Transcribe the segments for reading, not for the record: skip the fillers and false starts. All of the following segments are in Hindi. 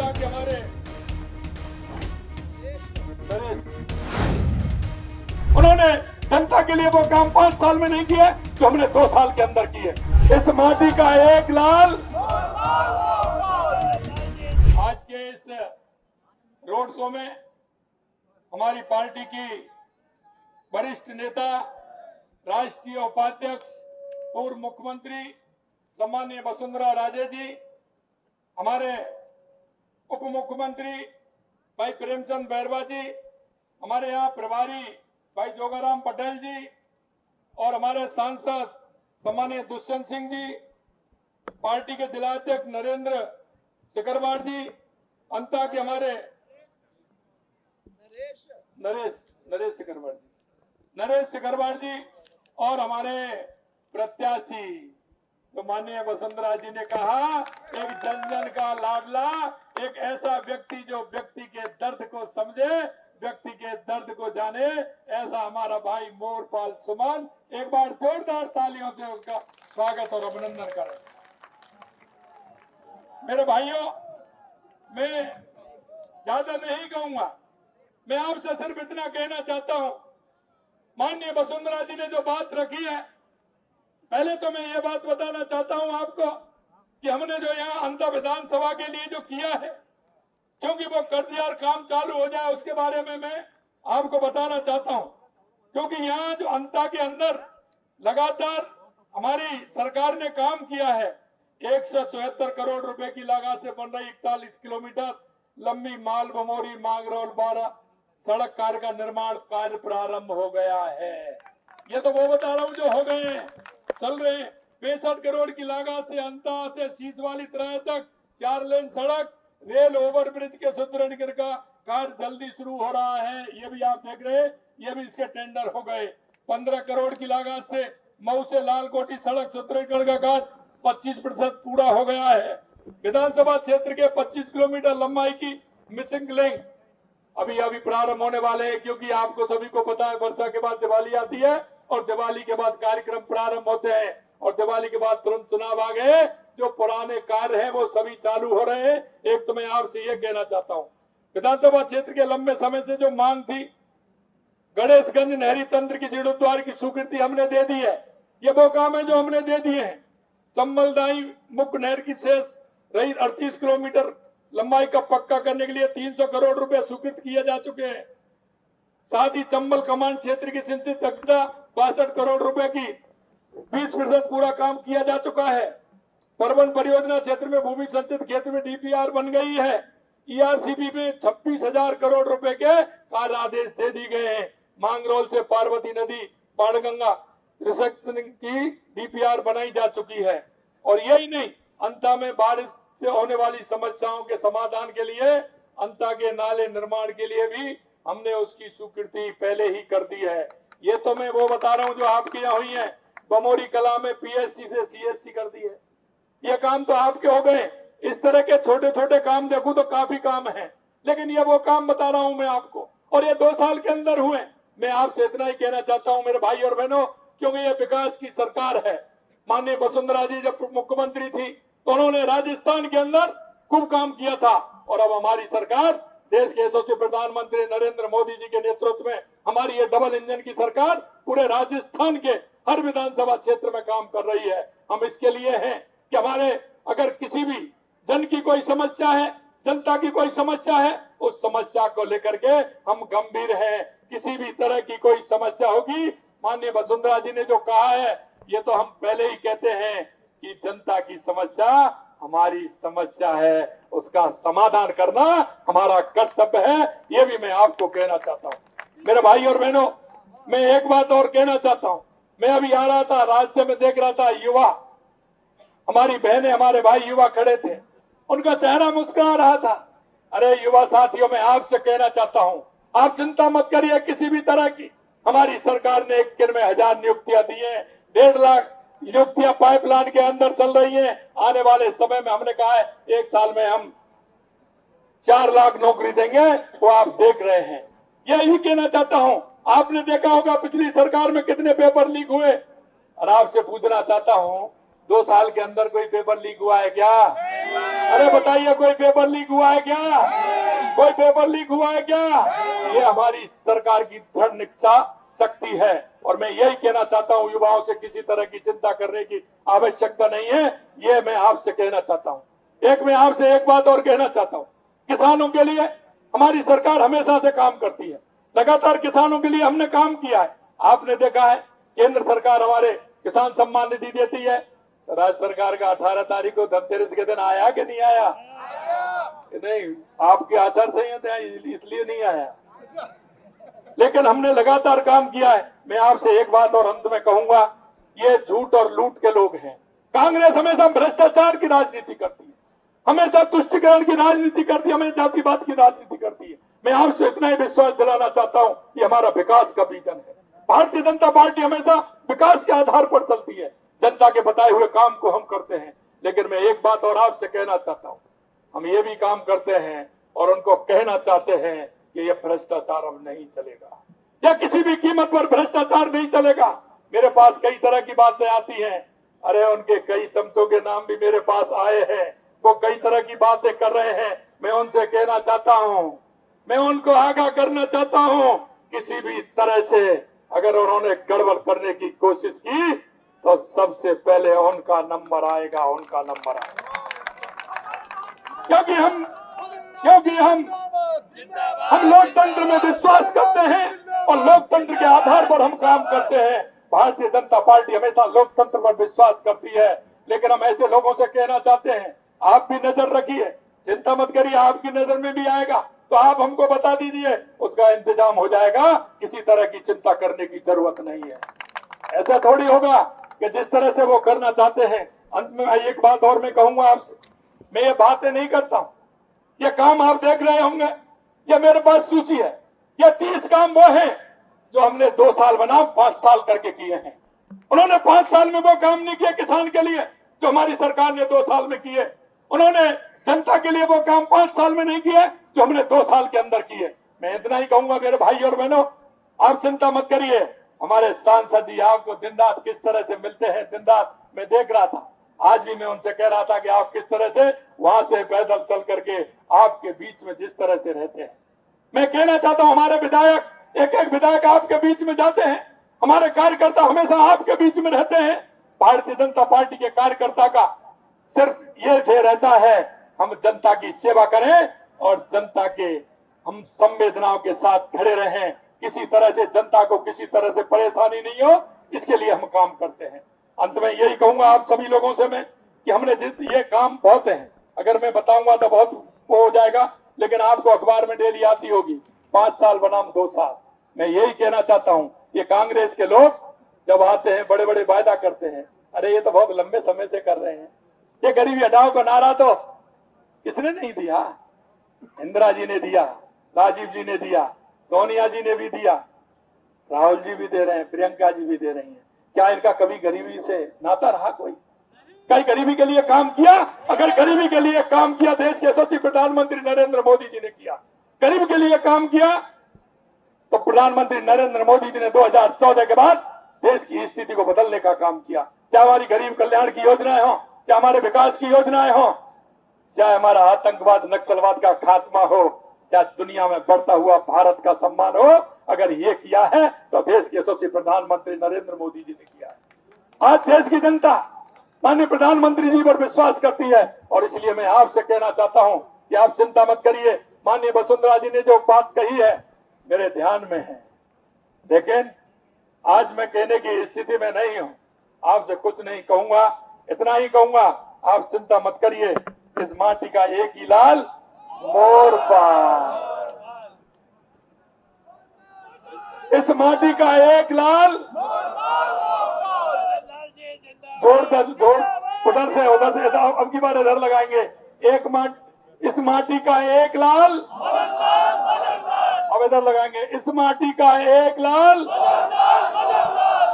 अंता के हमारे उन्होंने जनता के लिए वो काम 5 साल में नहीं किए जो हमने 2 साल के अंदर किए। इस माटी का एक लाल आज के इस रोड शो में हमारी पार्टी की वरिष्ठ नेता, राष्ट्रीय उपाध्यक्ष, पूर्व मुख्यमंत्री सम्माननीय वसुंधरा राजे जी, हमारे उप मुख्यमंत्री भाई प्रेमचंद बैरवा जी, हमारे यहाँ प्रभारी भाई जोगाराम पटेल जी और हमारे सांसद सम्माननीय दुष्यंत सिंह जी, पार्टी के जिला अध्यक्ष नरेंद्र सिकरवार जी, अंता के हमारे नरेश सिकरवार जी और हमारे प्रत्याशी तो माननीय वसुंधरा जी ने कहा, एक जन जन का लाडला, एक ऐसा व्यक्ति जो व्यक्ति के दर्द को समझे, व्यक्ति के दर्द को जाने, ऐसा हमारा भाई मोरपाल सुमन। एक बार जोरदार तालियों से उसका स्वागत और अभिनंदन करें। मेरे भाइयों, मैं ज्यादा नहीं कहूंगा, मैं आपसे सिर्फ इतना कहना चाहता हूं, माननीय वसुंधरा जी ने जो बात रखी है, पहले तो मैं ये बात बताना चाहता हूं आपको कि हमने जो यहाँ अंता विधानसभा के लिए जो किया है, क्योंकि वो कर दिया और काम चालू हो जाए उसके बारे में मैं आपको बताना चाहता हूं। क्योंकि यहाँ जो अंता के अंदर लगातार हमारी सरकार ने काम किया है, 174 करोड़ रुपए की लागत से बन रही 41 किलोमीटर लंबी माल बमोरी मांगरोल 12 सड़क कार्य का निर्माण कार्य प्रारंभ हो गया है। ये तो वो बता रहा हूँ जो हो गए हैं, चल रहे हैं। 65 करोड़ की लागत से अंता से शीश वाली तराई तक 4 लेन सड़क, रेल ओवरब्रिज के सुदृढ़ीकरण का कार्य जल्दी शुरू हो रहा है। ये भी आप देख रहे हैं, ये भी इसके टेंडर हो गए। 15 करोड़ की लागत से मऊ से लालकोटी सड़क सुदृढ़ीकरण का कार्य 25% पूरा हो गया है। विधानसभा क्षेत्र के 25 किलोमीटर लंबाई की मिसिंग लिंक अभी प्रारंभ होने वाले हैं, क्योंकि आपको सभी को पता है वर्षा के बाद दिवाली आती है और दिवाली के बाद कार्यक्रम प्रारंभ होते हैं और दिवाली के बाद तुरंत चुनाव आ गए। जो पुराने कार्य हैं वो सभी चालू हो रहे हैं। एक तो मैं आपसे ये कहना चाहता हूँ, विधानसभा क्षेत्र के लंबे समय से जो मांग थी, गणेशगंज नहरी तंत्र की जीर्णोद्धार की स्वीकृति हमने दे दी है। ये वो काम है जो हमने दे दिए हैं। चंबलदाई मुख्य नहर की शेष रही 38 किलोमीटर लंबाई का पक्का करने के लिए 300 करोड़ रुपए स्वीकृत किए जा चुके हैं। साथ ही चंबल कमांड क्षेत्र की सिंचित दक्षता 62 करोड़ रुपए की 20% पूरा काम किया जा चुका है। परवन परियोजना क्षेत्र में भूमि संचित क्षेत्र में डीपीआर बन गई है। ईआरसीबी में 26,000 करोड़ रुपए के कार्य आदेश दे दिए गए हैं। मांगरोल से पार्वती नदी पाड़गंगा रिसेक्शनिंग की डीपीआर बनाई जा चुकी है। और यही नहीं, अंता में बारिश से होने वाली समस्याओं के समाधान के लिए अंता के नाले निर्माण के लिए भी हमने उसकी स्वीकृति पहले ही कर दी है। ये तो मैं वो बता रहा हूँ जो आपके यहाँ हुई है। बमोरी कला में पीएससी से सीएससी कर दी है। ये काम तो आपके हो गए। इस तरह के छोटे छोटे काम देखूं तो काफी काम है, लेकिन ये वो काम बता रहा हूं मैं आपको, और ये 2 साल के अंदर हुए। मैं आपसे इतना ही कहना चाहता हूं मेरे भाई और बहनों, क्योंकि ये विकास की सरकार है। माननीय वसुंधरा जी जब मुख्यमंत्री थी तो उन्होंने राजस्थान के अंदर खूब काम किया था, और अब हमारी सरकार देश के यशस्वी प्रधानमंत्री नरेंद्र मोदी जी के नेतृत्व में हमारी ये डबल इंजन की सरकार पूरे राजस्थान के हर विधानसभा क्षेत्र में काम कर रही है। हम इसके लिए हैं कि हमारे अगर किसी भी जन की कोई समस्या है, जनता की कोई समस्या है, उस समस्या को लेकर के हम गंभीर हैं। किसी भी तरह की कोई समस्या होगी, माननीय वसुंधरा जी ने जो कहा है, ये तो हम पहले ही कहते हैं कि जनता की समस्या हमारी समस्या है, उसका समाधान करना हमारा कर्तव्य है। ये भी मैं आपको कहना चाहता हूँ। मेरे भाई और बहनों, मैं एक बात और कहना चाहता हूँ। मैं अभी आ रहा था, रास्ते में देख रहा था, युवा हमारी बहनें हमारे भाई युवा खड़े थे, उनका चेहरा मुस्कुरा रहा था। अरे युवा साथियों, मैं आपसे कहना चाहता हूं, आप चिंता मत करिए किसी भी तरह की। हमारी सरकार ने 1 दिन में 1000 नियुक्तियां दी हैं। 1.5 लाख नियुक्तियां पाइपलाइन के अंदर चल रही हैं। आने वाले समय में हमने कहा है 1 साल में हम 4 लाख नौकरी देंगे, वो आप देख रहे हैं। यही कहना चाहता हूं। आपने देखा होगा पिछली सरकार में कितने पेपर लीक हुए, और आपसे पूछना चाहता हूं 2 साल के अंदर कोई पेपर लीक हुआ है क्या? अरे बताइए, कोई पेपर लीक हुआ है क्या? कोई पेपर लीक हुआ है क्या? ये हमारी सरकार की दृढ़ निश्चय शक्ति है। और मैं यही कहना चाहता हूं, युवाओं से किसी तरह की चिंता करने की आवश्यकता नहीं है, ये मैं आपसे कहना चाहता हूं। मैं आपसे एक बात और कहना चाहता हूं, किसानों के लिए हमारी सरकार हमेशा से काम करती है, लगातार किसानों के लिए हमने काम किया है। आपने देखा है, केंद्र सरकार हमारे किसान सम्मान निधि देती है, तो राज्य सरकार का 18 तारीख को धनतेरस के दिन आया कि नहीं आया? नहीं, आपकी आचार संहिता इसलिए नहीं आया, लेकिन हमने लगातार काम किया है। मैं आपसे एक बात और अंत में कहूंगा, ये झूठ और लूट के लोग हैं। कांग्रेस हमेशा भ्रष्टाचार की राजनीति करती है, हमेशा तुष्टिकरण की राजनीति करती है, हमें जातिवाद की राजनीति करती है। मैं आपसे इतना ही विश्वास दिलाना चाहता हूं, ये हमारा विकास का विजन है। भारतीय जनता पार्टी हमेशा विकास के आधार पर चलती है, जनता के बताए हुए काम को हम करते हैं। लेकिन मैं एक बात और आपसे कहना चाहता हूं, हम ये भी काम करते हैं और उनको कहना चाहते हैं कि यह भ्रष्टाचार अब नहीं चलेगा, या किसी भी कीमत पर भ्रष्टाचार नहीं चलेगा। मेरे पास कई तरह की बातें आती हैं, अरे उनके कई चमचों के नाम भी मेरे पास आए हैं, वो कई तरह की बातें कर रहे हैं। मैं उनसे कहना चाहता हूं, मैं उनको आगाह करना चाहता हूं, किसी भी तरह से अगर उन्होंने गड़बड़ करने की कोशिश की तो सबसे पहले उनका नंबर आएगा, उनका नंबर आएगा। क्योंकि हम लोकतंत्र में विश्वास करते हैं और लोकतंत्र के आधार पर हम काम करते हैं। भारतीय जनता पार्टी हमेशा लोकतंत्र पर विश्वास करती है। लेकिन हम ऐसे लोगों से कहना चाहते हैं, आप भी नजर रखिए, चिंता मत करिए, आपकी नजर में भी आएगा तो आप हमको बता दीजिए, उसका इंतजाम हो जाएगा, किसी तरह की चिंता करने की जरूरत नहीं है। ऐसा थोड़ी होगा कि जिस तरह से वो करना चाहते हैं। अंत में एक बात और मैं कहूंगा आपसे, मैं ये बातें नहीं करता हूं, ये काम आप देख रहे होंगे, ये मेरे पास सूची है, ये 30 काम वो हैं जो हमने 2 साल बना 5 साल करके किए हैं। उन्होंने 5 साल में वो काम नहीं किया किसान के लिए जो हमारी सरकार ने 2 साल में किए। उन्होंने जनता के लिए वो काम 5 साल में नहीं किए जो हमने 2 साल के अंदर किए। मैं इतना ही कहूंगा मेरे भाई और बहनों, आप चिंता मत करिए। हमारे सांसद जी आपको दिन रात किस तरह से मिलते हैं, दिन रात मैं देख रहा था। आज भी मैं उनसे कह रहा था कि आप किस तरह से वहां से पैदल चल करके आपके बीच में जिस तरह से रहते हैं। मैं कहना चाहता हूं, हमारे विधायक, एक एक विधायक आपके बीच में जाते हैं, हमारे कार्यकर्ता हमेशा आपके बीच में रहते हैं। भारतीय जनता पार्टी के कार्यकर्ता का सिर्फ ये ध्येय रहता है, हम जनता की सेवा करें और जनता के हम संवेदनाओं के साथ खड़े रहें, किसी तरह से जनता को किसी तरह से परेशानी नहीं हो, इसके लिए हम काम करते हैं। अंत में यही कहूंगा आप सभी लोगों से मैं कि हमने ये काम बहुत हैं, अगर मैं बताऊंगा तो बहुत वो हो जाएगा, लेकिन आपको अखबार में डेली आती होगी 5 साल बनाम 2 साल। मैं यही कहना चाहता हूं, ये कांग्रेस के लोग जब आते हैं बड़े बड़े वायदा करते हैं, अरे ये तो बहुत लंबे समय से कर रहे हैं। ये गरीबी हटाओ का नारा तो किसने नहीं दिया? इंदिरा जी ने दिया, राजीव जी ने दिया, सोनिया जी ने भी दिया, राहुल जी भी दे रहे हैं, प्रियंका जी भी दे रही हैं। क्या इनका कभी गरीबी से नाता रहा? कोई कहीं गरीबी के लिए काम किया? अगर गरीबी के लिए काम किया, देश के यशस्वी प्रधानमंत्री नरेंद्र मोदी जी ने किया। गरीब के लिए काम किया तो प्रधानमंत्री नरेंद्र मोदी जी ने 2014 के बाद देश की स्थिति को बदलने का काम किया। चाहे हमारी गरीब कल्याण की योजनाएं हो, चाहे हमारे विकास की योजनाएं हो, चाहे हमारा आतंकवाद नक्सलवाद का खात्मा हो, चाहे दुनिया में बढ़ता हुआ भारत का सम्मान हो, अगर ये किया है तो देश के यशस्वी प्रधानमंत्री नरेंद्र मोदी जी ने किया है। आज देश की जनता माननीय प्रधानमंत्री जी पर विश्वास करती है और इसलिए मैं आपसे कहना चाहता हूं कि आप चिंता मत करिए। माननीय वसुंधरा जी ने जो बात कही है मेरे ध्यान में है, लेकिन आज मैं कहने की स्थिति में नहीं हूं, आपसे कुछ नहीं कहूंगा, इतना ही कहूंगा आप चिंता मत करिए। इस माटी का एक ही लाल मोर पाल, इस माटी का एक लाल उधर से अब की बार इधर लगाएंगे। इस माटी का एक लाल, अब इधर लगाएंगे। इस माटी का एक लाल,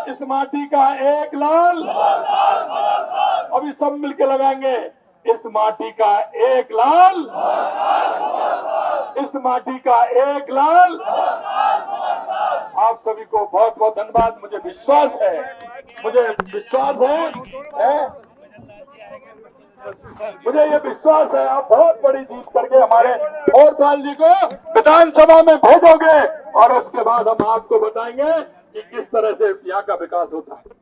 इस माटी का एक लाल, अभी सब मिलके लगाएंगे। इस माटी का एक लाल, इस माटी का एक लाल। आप सभी को बहुत बहुत धन्यवाद। मुझे विश्वास है मुझे ये विश्वास है आप बहुत बड़ी जीत करके हमारे मोरथाल जी को विधानसभा में भेजोगे और उसके बाद हम आपको बताएंगे कि किस तरह से यहाँ का विकास होता है।